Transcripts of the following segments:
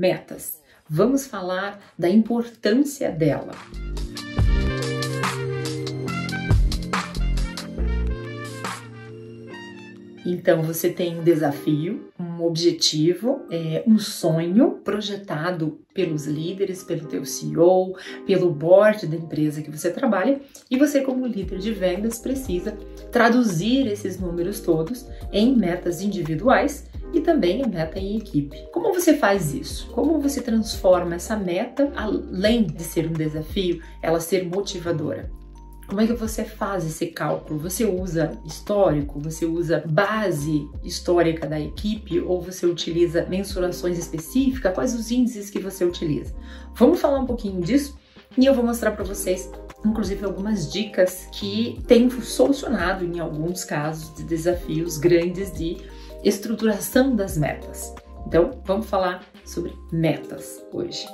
metas. Vamos falar da importância dela. Então, você tem um desafio, um objetivo, um sonho projetado pelos líderes, pelo teu CEO, pelo board da empresa que você trabalha, e você, como líder de vendas, precisa traduzir esses números todos em metas individuais e também a meta em equipe. Como você faz isso? Como você transforma essa meta, além de ser um desafio, ela ser motivadora? Como é que você faz esse cálculo? Você usa histórico? Você usa base histórica da equipe? Ou você utiliza mensurações específicas? Quais os índices que você utiliza? Vamos falar um pouquinho disso e eu vou mostrar para vocês, inclusive, algumas dicas que têm solucionado em alguns casos de desafios grandes de estruturação das metas. Então, vamos falar sobre metas hoje.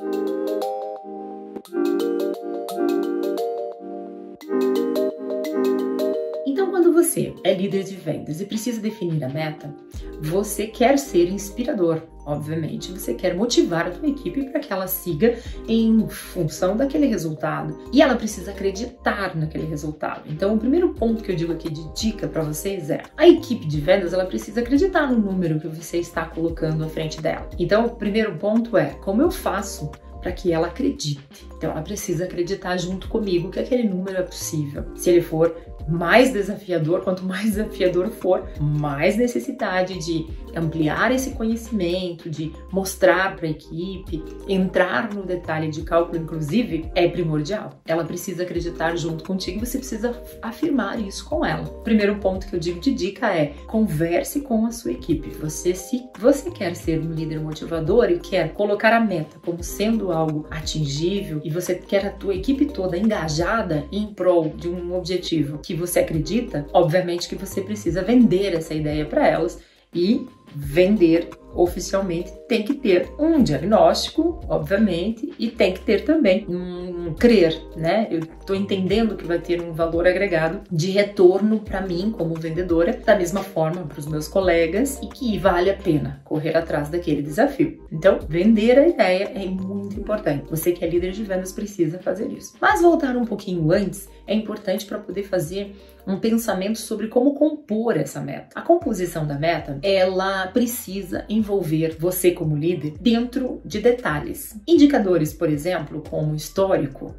Então, quando você é líder de vendas e precisa definir a meta, você quer ser inspirador, obviamente. Você quer motivar a tua equipe para que ela siga em função daquele resultado. E ela precisa acreditar naquele resultado. Então, o primeiro ponto que eu digo aqui de dica para vocês é: a equipe de vendas, ela precisa acreditar no número que você está colocando à frente dela. Então, o primeiro ponto é: como eu faço para que ela acredite? Então, ela precisa acreditar junto comigo que aquele número é possível. Se ele for mais desafiador, quanto mais desafiador for, mais necessidade de ampliar esse conhecimento, de mostrar para a equipe, entrar no detalhe de cálculo, inclusive, é primordial. Ela precisa acreditar junto contigo e você precisa afirmar isso com ela. O primeiro ponto que eu digo de dica é: converse com a sua equipe. Se você quer ser um líder motivador e quer colocar a meta como sendo algo atingível e você quer a tua equipe toda engajada em prol de um objetivo que você acredita, obviamente que você precisa vender essa ideia para elas, e vender oficialmente tem que ter um diagnóstico, obviamente, e tem que ter também um crer, né? Eu tô entendendo que vai ter um valor agregado de retorno para mim como vendedora, da mesma forma para os meus colegas, e que vale a pena correr atrás daquele desafio. Então, vender a ideia é muito importante. Você que é líder de vendas precisa fazer isso. Mas voltar um pouquinho antes é importante para poder fazer um pensamento sobre como compor essa meta. A composição da meta, ela precisa envolver você como líder dentro de detalhes. Indicadores, por exemplo, como histórico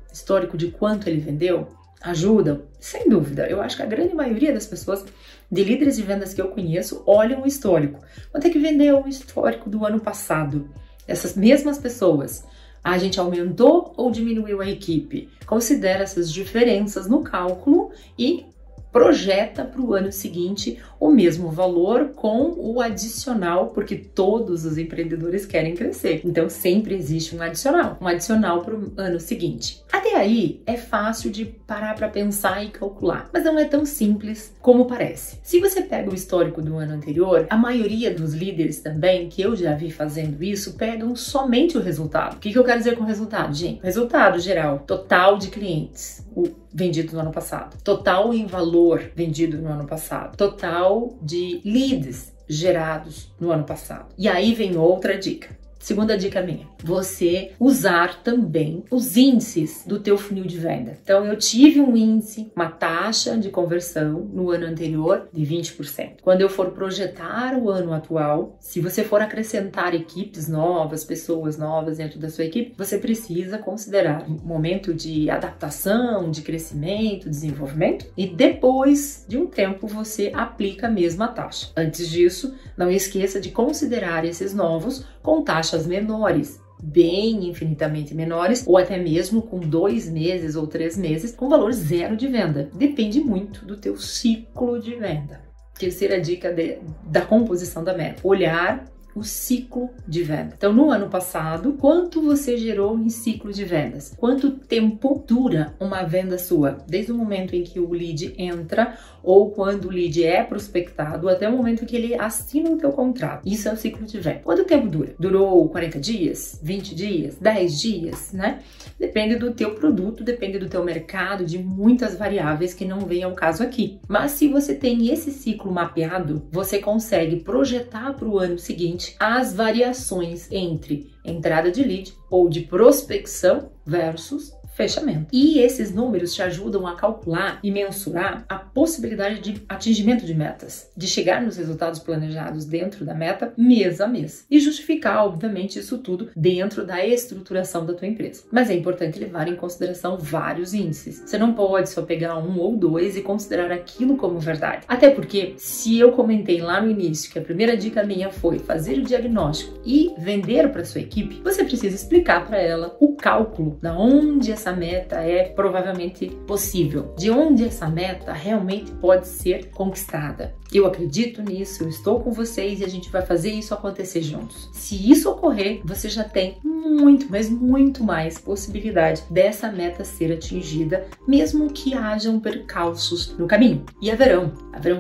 de quanto ele vendeu, ajudam, sem dúvida. Eu acho que a grande maioria das pessoas, de líderes de vendas que eu conheço, olham o histórico. Quanto é que vendeu o histórico do ano passado? Essas mesmas pessoas, a gente aumentou ou diminuiu a equipe? Considera essas diferenças no cálculo e projeta para o ano seguinte o mesmo valor com o adicional, porque todos os empreendedores querem crescer. Então sempre existe um adicional para o ano seguinte. Até aí é fácil de parar para pensar e calcular, mas não é tão simples como parece. Se você pega o histórico do ano anterior, a maioria dos líderes também, que eu já vi fazendo isso, pegam somente o resultado. O que eu quero dizer com resultado, gente? Resultado geral, total de clientes vendido no ano passado, total em valor vendido no ano passado, total de leads gerados no ano passado. E aí vem outra dica. Segunda dica minha, você usar também os índices do teu funil de venda. Então, eu tive um índice, uma taxa de conversão no ano anterior de 20%. Quando eu for projetar o ano atual, se você for acrescentar equipes novas, pessoas novas dentro da sua equipe, você precisa considerar um momento de adaptação, de crescimento, desenvolvimento, e depois de um tempo você aplica a mesma taxa. Antes disso, não esqueça de considerar esses novos com taxas menores, bem infinitamente menores, ou até mesmo com 2 meses ou 3 meses, com valor zero de venda. Depende muito do teu ciclo de venda. Terceira dica da composição da meta: olhar o ciclo de venda. Então, no ano passado, quanto você gerou em ciclo de vendas? Quanto tempo dura uma venda sua? Desde o momento em que o lead entra ou quando o lead é prospectado até o momento que ele assina o teu contrato. Isso é o ciclo de venda. Quanto tempo dura? Durou 40 dias? 20 dias? 10 dias, né? Depende do teu produto, depende do teu mercado, de muitas variáveis que não vem ao caso aqui. Mas se você tem esse ciclo mapeado, você consegue projetar para o ano seguinte justamente as variações entre entrada de lead ou de prospecção versus fechamento. E esses números te ajudam a calcular e mensurar a possibilidade de atingimento de metas, de chegar nos resultados planejados dentro da meta mês a mês e justificar, obviamente, isso tudo dentro da estruturação da tua empresa. Mas é importante levar em consideração vários índices. Você não pode só pegar um ou dois e considerar aquilo como verdade. Até porque, se eu comentei lá no início que a primeira dica minha foi fazer o diagnóstico e vender para sua equipe, você precisa explicar para ela o cálculo da onde essa meta é provavelmente possível, de onde essa meta realmente pode ser conquistada. Eu acredito nisso, eu estou com vocês e a gente vai fazer isso acontecer juntos. Se isso ocorrer, você já tem muito, mas muito mais possibilidade dessa meta ser atingida, mesmo que hajam percalços no caminho. E haverão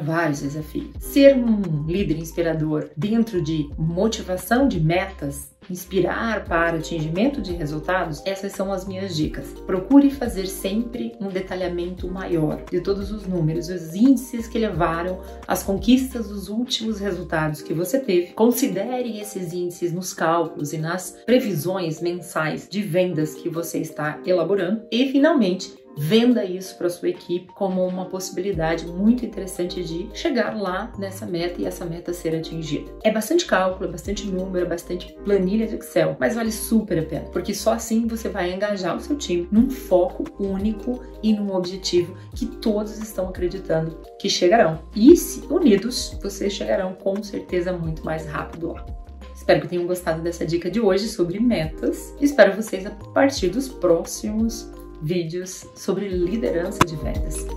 vários desafios. Ser um líder inspirador dentro de motivação de metas, inspirar para atingimento de resultados, essas são as minhas dicas. Procure fazer sempre um detalhamento maior de todos os números, os índices que levaram às conquistas dos últimos resultados que você teve. Considere esses índices nos cálculos e nas previsões mensais de vendas que você está elaborando. E, finalmente, venda isso para sua equipe como uma possibilidade muito interessante de chegar lá nessa meta e essa meta ser atingida. É bastante cálculo, é bastante número, é bastante planilha de Excel, mas vale super a pena, porque só assim você vai engajar o seu time num foco único e num objetivo que todos estão acreditando que chegarão. E se unidos, vocês chegarão com certeza muito mais rápido lá. Espero que tenham gostado dessa dica de hoje sobre metas. Espero vocês a partir dos próximos vídeos sobre liderança de vendas.